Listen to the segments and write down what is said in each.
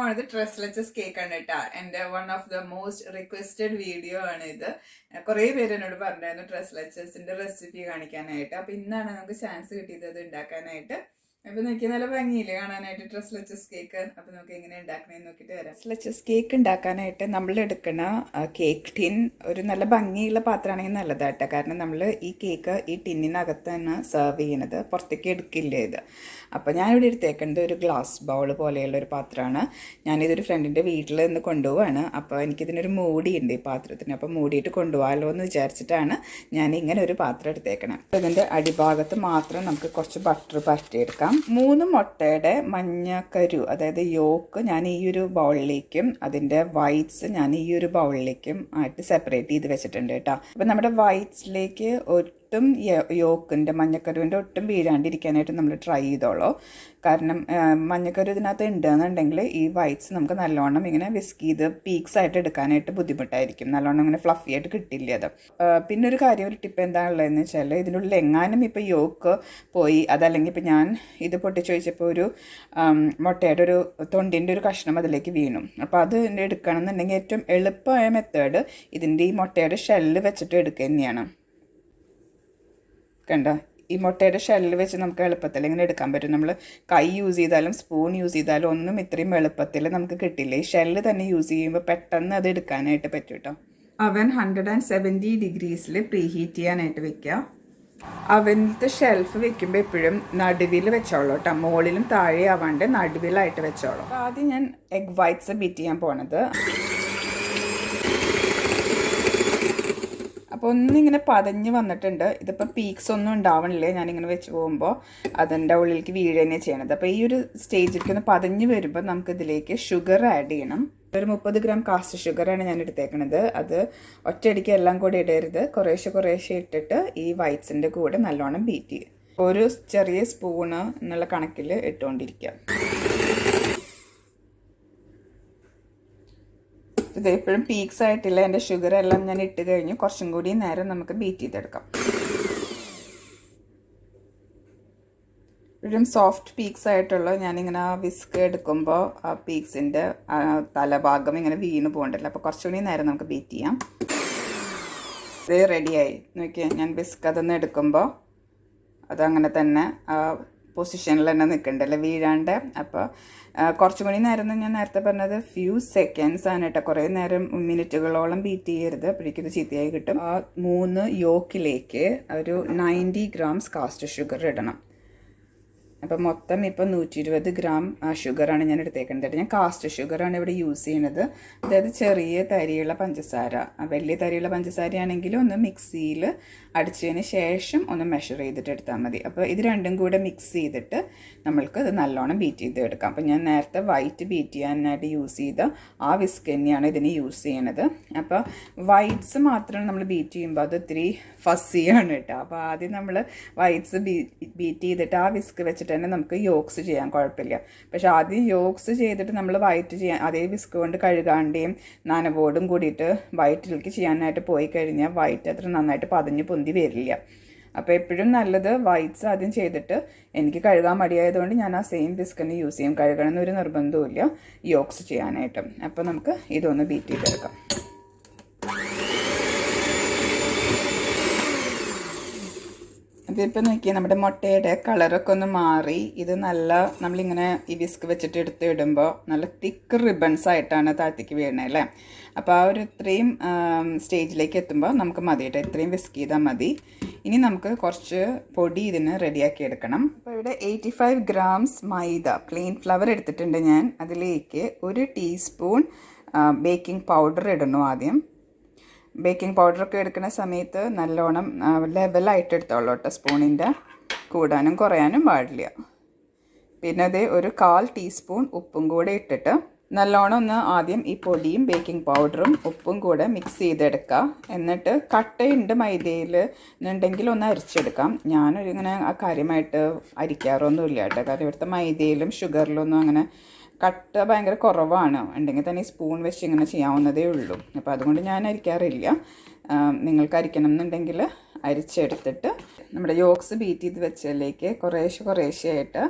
പോണത് Leches cake ആണ് ട്ടോ. എൻ്റെ one of the most requested video ആണ് ഇത്. കുറേ പേര് എന്നോട് പറഞ്ഞായിരുന്നു Lechesന്റെ റെസിപ്പി കാണിക്കാനായിട്ട്. അപ്പോൾ ഇന്നാണ് നമുക്ക് ചാൻസ് കിട്ടിയത് ഇത് ഉണ്ടാക്കാനായിട്ട്. അപ്പോൾ നോക്കി നല്ല ഭംഗിയില്ലേ കാണാനായിട്ട് Leches cake. അപ്പോൾ നമുക്ക് എങ്ങനെ ഉണ്ടാക്കണമെന്ന് നോക്കിയിട്ട് വരാം. Leches cake ഉണ്ടാക്കാനായിട്ട് നമ്മൾ എടുക്കുന്ന കേക്ക് ടിൻ ഒരു നല്ല ഭംഗിയുള്ള പാത്രമാണെങ്കിൽ നല്ലതാട്ടോ. കാരണം നമ്മൾ ഈ കേക്ക് ഈ ടിന്നിനകത്ത് തന്നെ സെർവ് ചെയ്യണത്, പുറത്തേക്ക് എടുക്കില്ല ഇത്. അപ്പോൾ ഞാനിവിടെ എടുത്തേക്കുന്നത് ഒരു ഗ്ലാസ് ബൗൾ പോലെയുള്ള ഒരു പാത്രമാണ്. ഞാനിതൊരു ഫ്രണ്ടിൻ്റെ വീട്ടിൽ നിന്ന് കൊണ്ടുപോവാണ്. അപ്പോൾ എനിക്കിതിനൊരു മൂടിയുണ്ട് ഈ പാത്രത്തിന്. അപ്പോൾ മൂടിയിട്ട് കൊണ്ടുപോകാമല്ലോ എന്ന് വിചാരിച്ചിട്ടാണ് ഞാൻ ഇങ്ങനെ ഒരു പാത്രം എടുത്തേക്കണം. അപ്പോൾ ഇതിൻ്റെ അടിഭാഗത്ത് മാത്രം നമുക്ക് കുറച്ച് ബട്ടർ പരട്ടിയെടുക്കാം. 3 മുട്ടയുടെ മഞ്ഞക്കരു, അതായത് യോക്ക് ഞാൻ ഈ ഒരു ബൗളിലേക്കും അതിൻ്റെ വൈറ്റ്സ് ഞാൻ ഈ ഒരു ബൗളിലേക്കും ആയിട്ട് സെപ്പറേറ്റ് ചെയ്ത് വെച്ചിട്ടുണ്ട് കേട്ടോ. അപ്പോൾ നമ്മുടെ വൈറ്റ്സിലേക്ക് ഒട്ടും യോക്കിൻ്റെ മഞ്ഞക്കരുവിൻ്റെ ഒട്ടും വീഴാണ്ടിരിക്കാനായിട്ട് നമ്മൾ ട്രൈ ചെയ്തോളൂ. കാരണം മഞ്ഞക്കരു ഇതിനകത്ത് ഉണ്ടെന്നുണ്ടെങ്കിൽ ഈ വൈറ്റ്സ് നമുക്ക് നല്ലോണം ഇങ്ങനെ വിസ്ക് ചെയ്ത് പീക്സ് ആയിട്ട് എടുക്കാനായിട്ട് ബുദ്ധിമുട്ടായിരിക്കും. നല്ലോണം ഇങ്ങനെ ഫ്ലഫി ആയിട്ട് കിട്ടില്ല അത്. പിന്നെ ഒരു കാര്യം, ഒരു ടിപ്പ് എന്താണുള്ളതെന്ന് വെച്ചാൽ ഇതിനുള്ളിൽ എങ്ങാനും ഇപ്പോൾ യോക്ക് പോയി, അതല്ലെങ്കിൽ ഇപ്പോൾ ഞാൻ ഇത് പൊട്ടിച്ച് വെച്ചപ്പോൾ ഒരു മുട്ടയുടെ ഒരു തൊണ്ടിൻ്റെ ഒരു കഷ്ണം അതിലേക്ക് വീണു. അപ്പോൾ അത് എടുക്കണം എന്നുണ്ടെങ്കിൽ ഏറ്റവും എളുപ്പമായ മെത്തേഡ് ഇതിൻ്റെ ഈ മുട്ടയുടെ ഷെല്ല് വെച്ചിട്ട് എടുക്കുക തന്നെയാണ്. കണ്ടോ, ഈ മുട്ടയുടെ ഷെല്ല് വെച്ച് നമുക്ക് എളുപ്പത്തിൽ ഇങ്ങനെ എടുക്കാൻ പറ്റും. നമ്മൾ കൈ യൂസ് ചെയ്താലും സ്പൂൺ യൂസ് ചെയ്താലും ഒന്നും ഇത്രയും എളുപ്പത്തിൽ നമുക്ക് കിട്ടില്ല. ഈ ഷെല്ല് തന്നെ യൂസ് ചെയ്യുമ്പോൾ പെട്ടെന്ന് അത് എടുക്കാനായിട്ട് പറ്റും കേട്ടോ. അവൻ 170 ഡിഗ്രീസിൽ പ്രീ ഹീറ്റ് ചെയ്യാനായിട്ട് വെക്കുക. അവൻ്റെ ഷെൽഫ് വെക്കുമ്പോൾ എപ്പോഴും നടുവിൽ വെച്ചോളൂ കേട്ടോ, മുകളിലും താഴെ ആവാണ്ട് നടുവിലായിട്ട് വെച്ചോളൂ. ആദ്യം ഞാൻ എഗ് വൈറ്റ്സ് ബീറ്റ് ചെയ്യാൻ പോണത്. അപ്പോൾ ഒന്നിങ്ങനെ പതഞ്ഞ് വന്നിട്ടുണ്ട്. ഇതിപ്പോൾ പീക്സ് ഒന്നും ഉണ്ടാവണില്ലേ ഞാനിങ്ങനെ വെച്ച് പോകുമ്പോൾ, അതിൻ്റെ ഉള്ളിലേക്ക് വീഴുക തന്നെ ചെയ്യണത്. അപ്പോൾ ഈ ഒരു സ്റ്റേജിലേക്ക് ഒന്ന് പതഞ്ഞ് വരുമ്പോൾ നമുക്കിതിലേക്ക് ഷുഗർ ആഡ് ചെയ്യണം. ഒരു 30 ഗ്രാം കാസ്റ്റ് ഷുഗറാണ് ഞാൻ എടുത്തേക്കണത്. അത് ഒറ്റയടിക്ക് എല്ലാം കൂടി ഇടരുത്, കുറേശ്ശെ ഇട്ടിട്ട് ഈ വൈറ്റ്സിൻ്റെ കൂടെ നല്ലോണം ബീറ്റ് ചെയ്യും. ഒരു ചെറിയ സ്പൂണ് എന്നുള്ള കണക്കിൽ ഇട്ടുകൊണ്ടിരിക്കുക. ഇത് എപ്പോഴും പീക്സ് ആയിട്ടില്ല, എൻ്റെ ഷുഗർ എല്ലാം ഞാൻ ഇട്ട് കഴിഞ്ഞു. കുറച്ചും കൂടി നേരം നമുക്ക് ബീറ്റ് ചെയ്തെടുക്കാം. എപ്പോഴും സോഫ്റ്റ് പീക്സ് ആയിട്ടുള്ള ഞാനിങ്ങനെ ആ വിസ്ക് എടുക്കുമ്പോൾ ആ പീക്സിൻ്റെ തലഭാഗം ഇങ്ങനെ വീണ് പോകണ്ടല്ലോ. അപ്പോൾ കുറച്ചുകൂടി നേരം നമുക്ക് ബീറ്റ് ചെയ്യാം. ഇത് റെഡിയായി നോക്കിയാൽ ഞാൻ വിസ്ക് അതൊന്ന് എടുക്കുമ്പോൾ അതങ്ങനെ തന്നെ പൊസിഷനിൽ തന്നെ നിൽക്കണ്ടല്ലോ, വീഴാണ്ട്. അപ്പോൾ കുറച്ചും കൂടി നേരം ഞാൻ നേരത്തെ പറഞ്ഞത് ഫ്യൂ സെക്കൻഡ്സ് ആണ് കേട്ടോ, കുറേ നേരം മിനിറ്റുകളോളം ബീറ്റ് ചെയ്യരുത്, അപ്പോഴേക്കും ഇത് ചീത്തയായി കിട്ടും. ആ 3 യോക്കിലേക്ക് ഒരു 90 ഗ്രാംസ് കാസ്റ്റ് ഷുഗർ ഇടണം. അപ്പോൾ മൊത്തം ഇപ്പോൾ 120 ഗ്രാം ഷുഗറാണ് ഞാൻ എടുത്തേക്കുന്നത്. ഞാൻ കാസ്റ്റ് ഷുഗറാണ് ഇവിടെ യൂസ് ചെയ്യുന്നത്. അതായത് ചെറിയ തരിയുള്ള പഞ്ചസാര. വലിയ തരിയുള്ള പഞ്ചസാരയാണെങ്കിൽ ഒന്ന് മിക്സിയിൽ അടിച്ചതിന് ശേഷം ഒന്ന് മെഷർ ചെയ്തിട്ട് എടുത്താൽ മതി. അപ്പോൾ ഇത് രണ്ടും കൂടെ മിക്സ് ചെയ്തിട്ട് നമ്മൾക്ക് ഇത് നല്ലോണം ബീറ്റ് ചെയ്ത് എടുക്കാം. അപ്പോൾ ഞാൻ നേരത്തെ വൈറ്റ് ബീറ്റ് ചെയ്യാനായിട്ട് യൂസ് ചെയ്ത ആ വിസ്ക് തന്നെയാണ് ഇതിന് യൂസ് ചെയ്യണത്. അപ്പോൾ വൈറ്റ്സ് മാത്രം നമ്മൾ ബീറ്റ് ചെയ്യുമ്പോൾ അത് ഇത്തിരി ഫസ്സിയാണ് കേട്ടോ. അപ്പോൾ ആദ്യം നമ്മൾ വൈറ്റ്സ് ബീറ്റ് ചെയ്തിട്ട് ആ വിസ്ക് വെച്ചിട്ട് തന്നെ നമുക്ക് യോക്സ് ചെയ്യാൻ കുഴപ്പമില്ല. പക്ഷെ ആദ്യം യോക്സ് ചെയ്തിട്ട് നമ്മൾ വൈറ്റ് ചെയ്യാൻ അതേ വിസ്ക് കൊണ്ട് കഴുകാണ്ടേയും നനവോടും കൂടിയിട്ട് വൈറ്റിലേക്ക് ചെയ്യാനായിട്ട് പോയി കഴിഞ്ഞാൽ വൈറ്റ് അത്ര നന്നായിട്ട് പതഞ്ഞ് പൊന്തി വരില്ല. അപ്പോൾ എപ്പോഴും നല്ലത് വൈറ്റ്സ് ആദ്യം ചെയ്തിട്ട്, എനിക്ക് കഴുകാൻ മടിയായതുകൊണ്ട് ഞാൻ ആ സെയിം വിസ്ക് തന്നെ യൂസ് ചെയ്യും. കഴുകണമെന്നൊരു നിർബന്ധവുമില്ല യോക്സ് ചെയ്യാനായിട്ട്. അപ്പോൾ നമുക്ക് ഇതൊന്ന് ബീറ്റ് ചെയ്തെടുക്കാം. അതിപ്പോൾ നോക്കിയാൽ നമ്മുടെ മുട്ടയുടെ കളറൊക്കെ ഒന്ന് മാറി. ഇത് നല്ല നമ്മളിങ്ങനെ ഈ വിസ്ക് വെച്ചിട്ട് എടുത്ത് ഇടുമ്പോൾ നല്ല തിക്ക് റിബൺസ് ആയിട്ടാണ് താഴത്തേക്ക് വീഴണേ അല്ലേ. അപ്പോൾ ആ ഒരു ഇത്രയും സ്റ്റേജിലേക്ക് എത്തുമ്പോൾ നമുക്ക് മതി കേട്ടോ, ഇത്രയും വിസ്ക് ചെയ്താൽ മതി. ഇനി നമുക്ക് കുറച്ച് പൊടി ഇതിന് റെഡിയാക്കി എടുക്കണം. അപ്പോൾ ഇവിടെ 85 ഗ്രാംസ് മൈദ പ്ലെയിൻ ഫ്ലവർ എടുത്തിട്ടുണ്ട് ഞാൻ. അതിലേക്ക് 1 ടീസ്പൂൺ ബേക്കിംഗ് പൗഡർ ഇടണം ആദ്യം. ബേക്കിംഗ് പൗഡറൊക്കെ എടുക്കുന്ന സമയത്ത് നല്ലോണം ലെവലായിട്ട് എടുത്തോളൂ കേട്ടോ, സ്പൂണിൻ്റെ കൂടാനും കുറയാനും പാടില്ല. പിന്നെ അത് ഒരു 1/4 ടീസ്പൂൺ ഉപ്പും കൂടെ ഇട്ടിട്ട് നല്ലോണം ഒന്ന് ആദ്യം ഈ പൊടിയും ബേക്കിംഗ് പൗഡറും ഉപ്പും കൂടെ മിക്സ് ചെയ്തെടുക്കുക. എന്നിട്ട് കട്ടയുണ്ട് മൈദയിൽ എന്നുണ്ടെങ്കിൽ ഒന്ന് അരിച്ചെടുക്കാം. ഞാനൊരിങ്ങനെ കാര്യമായിട്ട് അരിക്കാറൊന്നുമില്ല കേട്ടോ, കാരണം ഇവിടുത്തെ മൈദയിലും ഷുഗറിലൊന്നും അങ്ങനെ കട്ട ഭയങ്കര കുറവാണ്. ഉണ്ടെങ്കിൽ തന്നെ സ്പൂൺ വെച്ച് ഇങ്ങനെ ചെയ്യാവുന്നതേ ഉള്ളൂ. അപ്പോൾ അതുകൊണ്ട് ഞാൻ അരിക്കാറില്ല. നിങ്ങൾക്ക് അരിക്കണം എന്നുണ്ടെങ്കിൽ അരിച്ചെടുത്തിട്ട് നമ്മുടെ യോഗ്സ് ബീറ്റ് ചെയ്ത് വെച്ചതിലേക്ക് കുറേശ്ശെ ആയിട്ട്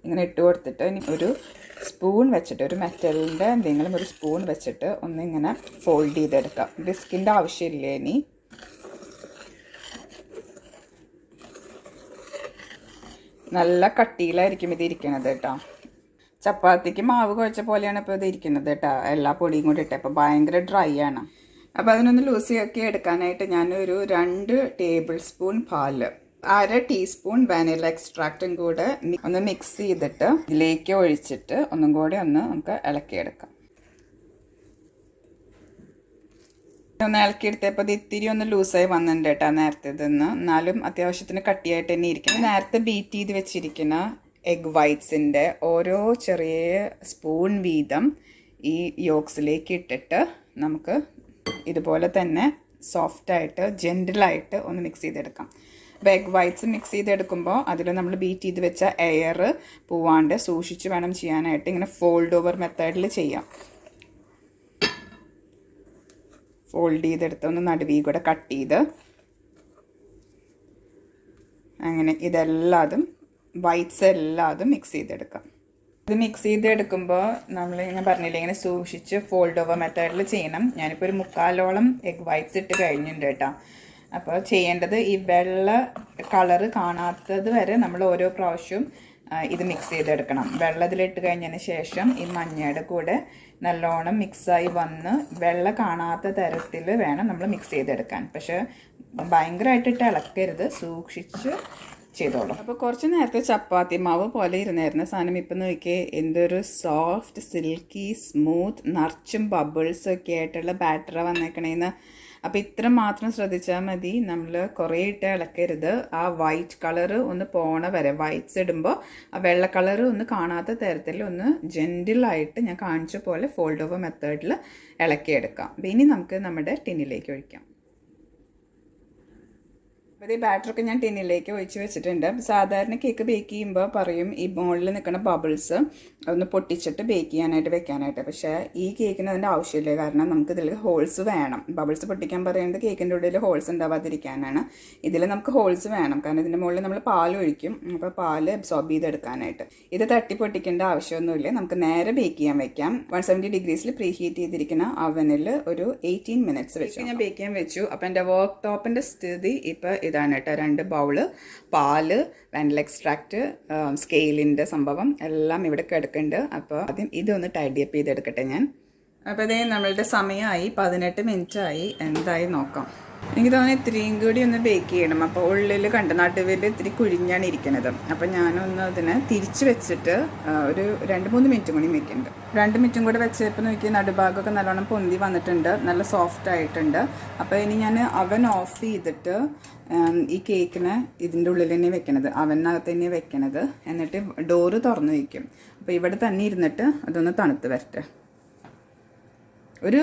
ഇങ്ങനെ ഇട്ട് കൊടുത്തിട്ട് ഇനി ഒരു സ്പൂൺ വെച്ചിട്ട്, ഒരു മെറ്റലിൻ്റെ എന്തെങ്കിലും ഒരു സ്പൂൺ വെച്ചിട്ട് ഒന്നിങ്ങനെ ഫോൾഡ് ചെയ്തെടുക്കാം. വിസ്കിൻ്റെ ആവശ്യമില്ല. ഇനി നല്ല കട്ടിയിലായിരിക്കും ഇത് ഇരിക്കുന്നത് കേട്ടോ. ചപ്പാത്തിക്ക് മാവ് കുഴച്ച പോലെയാണ് ഇപ്പോൾ ഇത് ഇരിക്കുന്നത് കേട്ടോ, എല്ലാ പൊടിയും കൂടി ഇട്ട്. അപ്പോൾ ഭയങ്കര ഡ്രൈ ആണ്. അപ്പോൾ അതിനൊന്ന് ലൂസിയാക്കി എടുക്കാനായിട്ട് ഞാനൊരു 2 ടേബിൾ സ്പൂൺ പാല്, 1/2 ടീസ്പൂൺ വാനില എക്സ്ട്രാക്റ്റും കൂടെ ഒന്ന് മിക്സ് ചെയ്തിട്ട് ഇതിലേക്ക് ഒഴിച്ചിട്ട് ഒന്നും കൂടി നമുക്ക് ഇളക്കിയെടുക്കാം. ഒന്ന് ഇളക്കിയെടുത്തപ്പോൾ ഇത് ഇത്തിരി ഒന്ന് ലൂസായി വന്നിട്ടുണ്ട് കേട്ടോ നേരത്തെ നിന്ന്. എന്നാലും അത്യാവശ്യത്തിന് കട്ടിയായിട്ട് തന്നെ ഇരിക്കണം. നേരത്തെ ബീറ്റ് ചെയ്ത് വെച്ചിരിക്കുന്ന എഗ് വൈറ്റ്സിൻ്റെ ഓരോ ചെറിയ സ്പൂൺ വീതം ഈ യോഗ്സിലേക്ക് ഇട്ടിട്ട് നമുക്ക് ഇതുപോലെ തന്നെ സോഫ്റ്റായിട്ട് ജെൻറ്റിലായിട്ട് ഒന്ന് മിക്സ് ചെയ്തെടുക്കാം. അപ്പോൾ എഗ് വൈറ്റ്സ് മിക്സ് ചെയ്തെടുക്കുമ്പോൾ അതിൽ നമ്മൾ ബീറ്റ് ചെയ്ത് വെച്ച എയർ പോവാണ്ട് സൂക്ഷിച്ച് വേണം ചെയ്യാനായിട്ട്. ഇങ്ങനെ ഫോൾഡ് ഓവർ മെത്തേഡിൽ ചെയ്യാം. ഫോൾഡ് ചെയ്തെടുത്ത് ഒന്ന് നടുവീ കൂടെ കട്ട് ചെയ്ത് അങ്ങനെ ഇതെല്ലാതും വൈറ്റ്സ് എല്ലാതും മിക്സ് ചെയ്തെടുക്കാം. ഇത് മിക്സ് ചെയ്തെടുക്കുമ്പോൾ ഞാൻ പറഞ്ഞില്ലേ ഇങ്ങനെ സൂക്ഷിച്ച് ഫോൾഡ് ഓവർ മെത്തേഡിൽ ചെയ്യണം. ഞാനിപ്പോൾ ഒരു 3/4 എഗ് വൈറ്റ്സ് ഇട്ട് കഴിഞ്ഞിട്ടുണ്ട് കേട്ടോ. അപ്പോൾ ചെയ്യേണ്ടത് ഈ വെള്ള കളറ് കാണാത്തത് വരെ നമ്മൾ ഓരോ പ്രാവശ്യവും ഇത് മിക്സ് ചെയ്തെടുക്കണം. വെള്ളത്തിലിട്ട് കഴിഞ്ഞതിന് ശേഷം ഈ മഞ്ഞയുടെ കൂടെ നല്ലോണം മിക്സായി വന്ന് വെള്ള കാണാത്ത തരത്തിൽ വേണം നമ്മൾ മിക്സ് ചെയ്തെടുക്കാൻ. പക്ഷേ ഭയങ്കരമായിട്ടിട്ട് ഇളക്കരുത്, സൂക്ഷിച്ച് ചെയ്തോളൂ. അപ്പോൾ കുറച്ച് നേരത്തെ ചപ്പാത്തി മാവ് പോലെ ഇരുന്നായിരുന്ന സാധനം ഇപ്പം നോക്കിയേ എന്തൊരു സോഫ്റ്റ് സിൽക്കി സ്മൂത്ത് നിറച്ചും ബബിൾസൊക്കെ ആയിട്ടുള്ള ബാറ്റർ വന്നേക്കണേന്ന്. അപ്പോൾ ഇത്ര മാത്രം ശ്രദ്ധിച്ചാൽ മതി. നമ്മൾ കുറേ ഇട്ട് ഇളക്കരുത്. ആ വൈറ്റ് കളറ് ഒന്ന് പോണ വരെ, വൈറ്റ്സ് ഇടുമ്പോൾ ആ വെള്ള കളറ് ഒന്ന് കാണാത്ത തരത്തിൽ ഒന്ന് ജെൻറ്റിലായിട്ട് ഞാൻ കാണിച്ച പോലെ ഫോൾഡ് ഓവർ മെത്തേഡിൽ ഇളക്കിയെടുക്കാം. അപ്പോൾ ഇനി നമുക്ക് നമ്മുടെ ടിന്നിലേക്ക് ഒഴിക്കാം. അപ്പോൾ ഈ ബാറ്ററൊക്കെ ഞാൻ ടിന്നിലേക്ക് ഒഴിച്ച് വെച്ചിട്ടുണ്ട്. സാധാരണ കേക്ക് ബേക്ക് ചെയ്യുമ്പോൾ പറയും ഈ മുകളിൽ നിൽക്കുന്ന ബബിൾസ് ഒന്ന് പൊട്ടിച്ചിട്ട് ബേക്ക് ചെയ്യാനായിട്ട് വെക്കാനായിട്ട്. പക്ഷേ ഈ കേക്കിന് അതിൻ്റെ ആവശ്യമില്ല. കാരണം നമുക്കിതിൽ ഹോൾസ് വേണം. ബബിൾസ് പൊട്ടിക്കാൻ പറയുന്നത് കേക്കിൻ്റെ ഉള്ളിൽ ഹോൾസ് ഉണ്ടാവാതിരിക്കാനാണ്. ഇതിൽ നമുക്ക് ഹോൾസ് വേണം. കാരണം ഇതിൻ്റെ മുകളിൽ നമ്മൾ പാൽ ഒഴിക്കും. അപ്പോൾ പാല് അബ്സോർബ് ചെയ്തെടുക്കാനായിട്ട്. ഇത് തട്ടി പൊട്ടിക്കേണ്ട ആവശ്യമൊന്നുമില്ല. നമുക്ക് നേരെ ബേക്ക് ചെയ്യാൻ വെക്കാം. 170 ഡിഗ്രീസിൽ പ്രീ ഹീറ്റ് ചെയ്തിരിക്കുന്ന അവനിൽ ഒരു 18 മിനിറ്റ്സ് വെച്ചു ഞാൻ ബേക്ക് ചെയ്യാൻ വെച്ചു. അപ്പോൾ എൻ്റെ വർക്ക് ടോപ്പിൻ്റെ സ്ഥിതി ഇപ്പോൾ ഇതാണ് കേട്ടോ. 2 ബൗള് പാല്, വാനില എക്സ്ട്രാക്റ്റ്, സ്കെയിലിൻ്റെ സംഭവം എല്ലാം ഇവിടെ കിടക്കുന്നുണ്ട്. അപ്പോൾ ആദ്യം ഇതൊന്ന് ടൈഡി അപ്പ് ചെയ്തെടുക്കട്ടെ ഞാൻ. അപ്പോൾ ഇതേ നമ്മളുടെ സമയമായി 18 മിനിറ്റായി. എന്തായി നോക്കാം. എനിക്ക് തോന്നുന്നു ഇത്തിരിയും കൂടി ഒന്ന് ബേക്ക് ചെയ്യണം. അപ്പോൾ ഉള്ളിൽ നടുവിൽ ഇത്തിരി കുഴിഞ്ഞാണ് ഇരിക്കുന്നത്. അപ്പോൾ ഞാനൊന്ന് അതിനെ തിരിച്ച് വെച്ചിട്ട് ഒരു 2-3 മിനിറ്റും കൂടി വെക്കുന്നുണ്ട്. 2 മിനിറ്റും കൂടെ വെച്ചപ്പോൾ നോക്കി നടുഭാഗമൊക്കെ നല്ലോണം പൊന്തി വന്നിട്ടുണ്ട്, നല്ല സോഫ്റ്റ് ആയിട്ടുണ്ട്. അപ്പോൾ ഇനി ഞാൻ അവൻ ഓഫ് ചെയ്തിട്ട് ഈ കേക്കിനെ ഇതിൻ്റെ ഉള്ളിൽ തന്നെ വെക്കണത്, അവനകത്ത് തന്നെ വെക്കണത്. എന്നിട്ട് ഡോറ് തുറന്ന് വയ്ക്കും. അപ്പോൾ ഇവിടെ തന്നെ ഇരുന്നിട്ട് അതൊന്ന് തണുത്ത് വരട്ടെ. ഒരു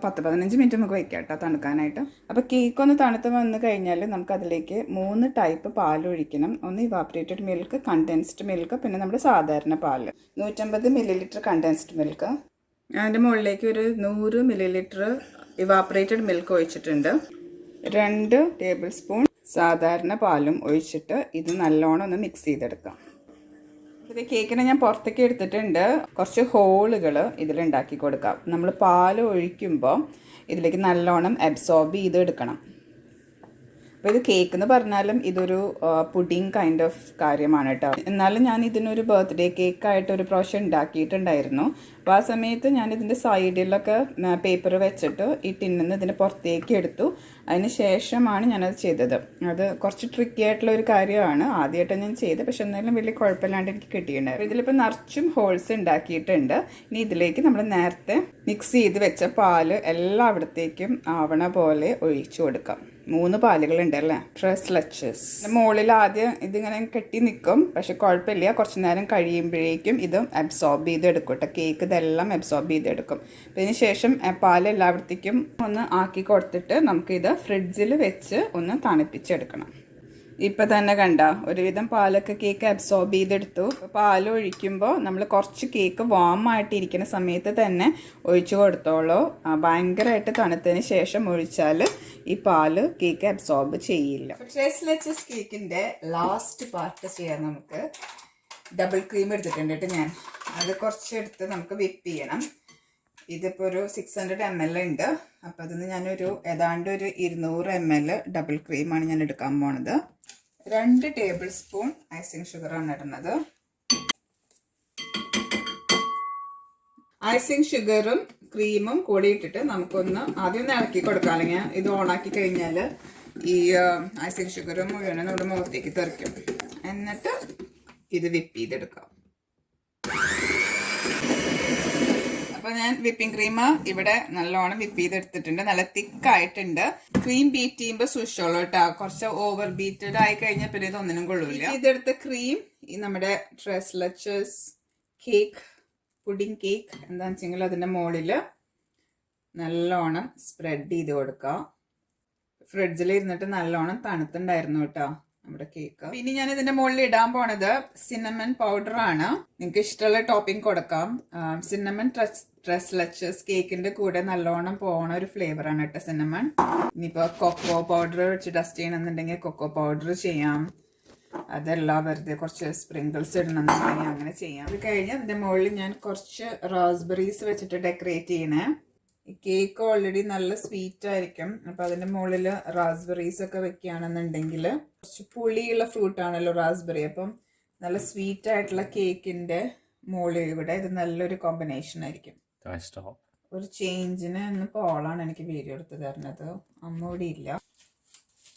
10-15 മിനിറ്റ് നമുക്ക് വയ്ക്കാം കേട്ടോ തണുക്കാനായിട്ട്. അപ്പോൾ കേക്കൊന്ന് തണുത്ത് വന്ന് കഴിഞ്ഞാൽ നമുക്കതിലേക്ക് 3 ടൈപ്പ് പാൽ ഒഴിക്കണം. ഒന്ന് ഇവാപ്പറേറ്റഡ് മിൽക്ക്, കണ്ടൻസ്ഡ് മിൽക്ക്, പിന്നെ നമ്മുടെ സാധാരണ പാൽ. 150 ml കണ്ടൻസ്ഡ് മിൽക്ക്. അതിൻ്റെ മുകളിലേക്ക് ഒരു 100 ml ഇവാപ്പറേറ്റഡ് മിൽക്ക് ഒഴിച്ചിട്ടുണ്ട്. 2 ടേബിൾ സ്പൂൺ സാധാരണ പാലും ഒഴിച്ചിട്ട് ഇത് നല്ലോണം ഒന്ന് മിക്സ് ചെയ്തെടുക്കാം. ഇത് കേക്കിനെ ഞാൻ പുറത്തേക്ക് എടുത്തിട്ടുണ്ട്. കുറച്ച് ഹോളുകൾ ഇതിലുണ്ടാക്കി കൊടുക്കാം. നമ്മൾ പാൽ ഒഴിക്കുമ്പോൾ ഇതിലേക്ക് നല്ലോണം അബ്സോർബ് ചെയ്തെടുക്കണം. അപ്പോൾ ഇത് കേക്ക് എന്ന് പറഞ്ഞാലും ഇതൊരു പുഡിങ് കൈൻഡ് ഓഫ് കാര്യമാണ് കേട്ടോ. എന്നാലും ഞാൻ ഇതിനൊരു ബർത്ത്ഡേ കേക്കായിട്ട് ഒരു പ്രാവശ്യം ഉണ്ടാക്കിയിട്ടുണ്ടായിരുന്നു. അപ്പോൾ ആ സമയത്ത് ഞാനിതിൻ്റെ സൈഡിലൊക്കെ പേപ്പർ വെച്ചിട്ട് ഈ ടിന്നിൽ നിന്ന് ഇതിൻ്റെ പുറത്തേക്ക് എടുത്തു. അതിന് ശേഷമാണ് ഞാനത് ചെയ്തത്. അത് കുറച്ച് ട്രിക്കി ആയിട്ടുള്ള ഒരു കാര്യമാണ്. ആദ്യമായിട്ടാണ് ഞാൻ ചെയ്തത്, പക്ഷെ എന്നാലും വലിയ കുഴപ്പമില്ലാണ്ട് എനിക്ക് കിട്ടിയിട്ടുണ്ടായിരുന്നു. ഇതിലിപ്പോൾ നിറച്ചും ഹോൾസ് ഉണ്ടാക്കിയിട്ടുണ്ട്. ഇനി ഇതിലേക്ക് നമ്മൾ നേരത്തെ മിക്സ് ചെയ്ത് വെച്ച പാല് എല്ലായിടത്തേക്കും ആവണ പോലെ ഒഴിച്ചു കൊടുക്കാം. 3 പാലുകളുണ്ടല്ലേ, ലെച്ചസ്. മുകളിൽ ആദ്യം ഇതിങ്ങനെ കെട്ടി നിൽക്കും, പക്ഷെ കുഴപ്പമില്ല. കുറച്ച് നേരം കഴിയുമ്പോഴേക്കും ഇത് അബ്സോർബ് ചെയ്തെടുക്കും കേട്ടോ. കേക്ക് ഇതെല്ലാം അബ്സോർബ് ചെയ്തെടുക്കും. അതിന് ശേഷം പാൽ എല്ലായിടത്തേക്കും ഒന്ന് ആക്കി കൊടുത്തിട്ട് നമുക്കിത് ഫ്രിഡ്ജിൽ വെച്ച് ഒന്ന് തണുപ്പിച്ചെടുക്കണം. ഇപ്പം തന്നെ കണ്ട ഒരുവിധം പാലൊക്കെ കേക്ക് അബ്സോർബ് ചെയ്തെടുത്തു. പാൽ ഒഴിക്കുമ്പോൾ നമ്മൾ കുറച്ച് കേക്ക് വാം ആയിട്ടിരിക്കുന്ന സമയത്ത് തന്നെ ഒഴിച്ചു കൊടുത്തോളൂ. ഭയങ്കരമായിട്ട് തണുത്തതിന് ശേഷം ഒഴിച്ചാൽ ഈ പാല് കേക്ക് അബ്സോർബ് ചെയ്യില്ല. ലെച്ചസ് കേക്കിൻ്റെ ലാസ്റ്റ് പാർട്ട് ചെയ്യാൻ നമുക്ക് ഡബിൾ ക്രീം എടുത്തിട്ടുണ്ട് കേട്ടോ ഞാൻ. അത് കുറച്ചെടുത്ത് നമുക്ക് വിപ്പ് ചെയ്യണം. ഇതിപ്പോൾ ഒരു 600 ml ഉണ്ട്. അപ്പോൾ അതിന് ഞാനൊരു ഏതാണ്ട് ഒരു 200 ml ഡബിൾ ക്രീമാണ് ഞാൻ എടുക്കാൻ പോണത്. 2 ടേബിൾ സ്പൂൺ ഐസിങ് ഷുഗറാണ് ഇടുന്നത്. ഐസിങ് ഷുഗറും ക്രീമും കൂടി ഇട്ടിട്ട് നമുക്കൊന്ന് ആദ്യം ഒന്ന് ഇളക്കി കൊടുക്കാം. അല്ലെങ്കിൽ ഇത് ഓണാക്കി കഴിഞ്ഞാൽ ഈ ഐസിങ് ഷുഗറും മുഴുവനും നമ്മുടെ മുഖത്തേക്ക് തെറിക്കും. എന്നിട്ട് ഇത് വിപ്പ് ചെയ്തെടുക്കാം. അപ്പോൾ ഞാൻ വിപ്പിംഗ് ക്രീം ഇവിടെ നല്ലോണം വിപ്പ് ചെയ്തെടുത്തിട്ടുണ്ട്. നല്ല തിക്കായിട്ടുണ്ട്. ക്രീം ബീറ്റ് ചെയ്യുമ്പോൾ സൂക്ഷിച്ചോളൂ കേട്ടോ. കുറച്ച് ഓവർ ബീറ്റഡ് ആയി കഴിഞ്ഞാൽ പിന്നെ ഇതൊന്നിനും കൊള്ളൂല. ഇതെടുത്ത ക്രീം ഈ നമ്മുടെ ലെച്ചസ് കേക്ക് പുഡിംഗ് കേക്ക് എന്താണെന്ന് വെച്ചെങ്കിൽ അതിൻ്റെ മുകളിൽ നല്ലോണം സ്പ്രെഡ് ചെയ്ത് കൊടുക്കുക. ഫ്രിഡ്ജിൽ ഇരുന്നിട്ട് നല്ലോണം തണുത്തുണ്ടായിരുന്നു കേട്ടോ നമ്മുടെ കേക്ക്. പിന്നെ ഞാൻ ഇതിന്റെ മുകളിൽ ഇടാൻ പോണത് സിന്നമൺ പൗഡർ ആണ്. നിങ്ങൾക്ക് ഇഷ്ടമുള്ള ടോപ്പിംഗ് കൊടുക്കാം. സിന്നമൺ ലെച്ചസ് കേക്കിന്റെ കൂടെ നല്ലോണം പോണ ഒരു ഫ്ലേവർ ആണ് കേട്ടോ സിന്നമൺ. ഇനിയിപ്പോ കൊക്കോ പൗഡർ വെച്ച് ഡസ്റ്റ് ചെയ്യണമെന്നുണ്ടെങ്കിൽ കൊക്കോ പൗഡർ ചെയ്യാം. അതല്ല വെറുതെ കുറച്ച് സ്പ്രിങ്കിൾസ് ഇടണമെന്നുണ്ടെങ്കിൽ അങ്ങനെ ചെയ്യാം. അത് കഴിഞ്ഞ് അതിന്റെ മുകളിൽ ഞാൻ കുറച്ച് റാസ്ബെറീസ് വെച്ചിട്ട് ഡെക്കറേറ്റ് ചെയ്യണേ. ഈ കേക്ക് ഓൾറെഡി നല്ല സ്വീറ്റ് ആയിരിക്കും. അപ്പം അതിൻ്റെ മുകളിൽ റാസ്ബെറീസ് ഒക്കെ വെക്കുകയാണെന്നുണ്ടെങ്കിൽ കുറച്ച് പുളിയുള്ള ഫ്രൂട്ടാണല്ലോ റാസ്ബെറി. അപ്പം നല്ല സ്വീറ്റ് ആയിട്ടുള്ള കേക്കിൻ്റെ മുകളിൽ ഇവിടെ ഇത് നല്ലൊരു കോമ്പിനേഷൻ ആയിരിക്കും. ഒരു ചേഞ്ചിന് ഇന്ന് പോളാണ് എനിക്ക് വീഡിയോ എടുത്ത് തരുന്നത്. അമ്മ ഇവിടെ ഇല്ല.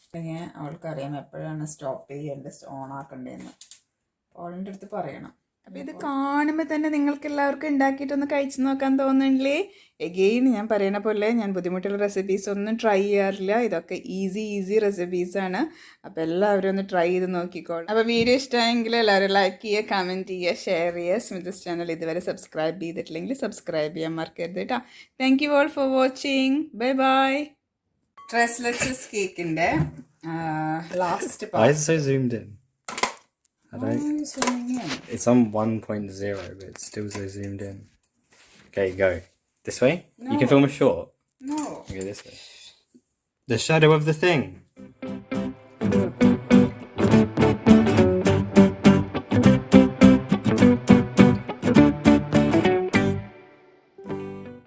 അല്ലെങ്കിൽ അവൾക്കറിയാം എപ്പോഴാണ് സ്റ്റോപ്പ് ചെയ്യേണ്ടത് ഓൺ ആക്കേണ്ടതെന്ന്. പോളിൻ്റെ അടുത്ത് പറയണം. അപ്പം ഇത് കാണുമ്പോൾ തന്നെ നിങ്ങൾക്ക് എല്ലാവർക്കും ഉണ്ടാക്കിയിട്ടൊന്ന് കഴിച്ചു നോക്കാൻ തോന്നുന്നില്ലേ? എഗെയിൻ ഞാൻ പറയുന്ന പോലെ ഞാൻ ബുദ്ധിമുട്ടുള്ള റെസിപ്പീസ് ഒന്നും ട്രൈ ചെയ്യാറില്ല. ഇതൊക്കെ ഈസി റെസിപ്പീസാണ്. അപ്പോൾ എല്ലാവരും ഒന്ന് ട്രൈ ചെയ്ത് നോക്കിക്കോളൂ. അപ്പോൾ വീഡിയോ ഇഷ്ടമായെങ്കിൽ എല്ലാവരും ലൈക്ക് ചെയ്യുക, കമൻറ്റ് ചെയ്യുക, ഷെയർ ചെയ്യുക. സ്മിതസ് ചാനൽ ഇതുവരെ സബ്സ്ക്രൈബ് ചെയ്തിട്ടില്ലെങ്കിൽ സബ്സ്ക്രൈബ് ചെയ്യാൻ മറക്കരുത് കേട്ടോ. Thank you all for watching. Bye bye. Leches കേക്കിൻ്റെ last part. It's on 1.0, but it's still so zoomed in. Okay, go. This way? No. You can film a short. No. Okay, this way. The shadow of the thing.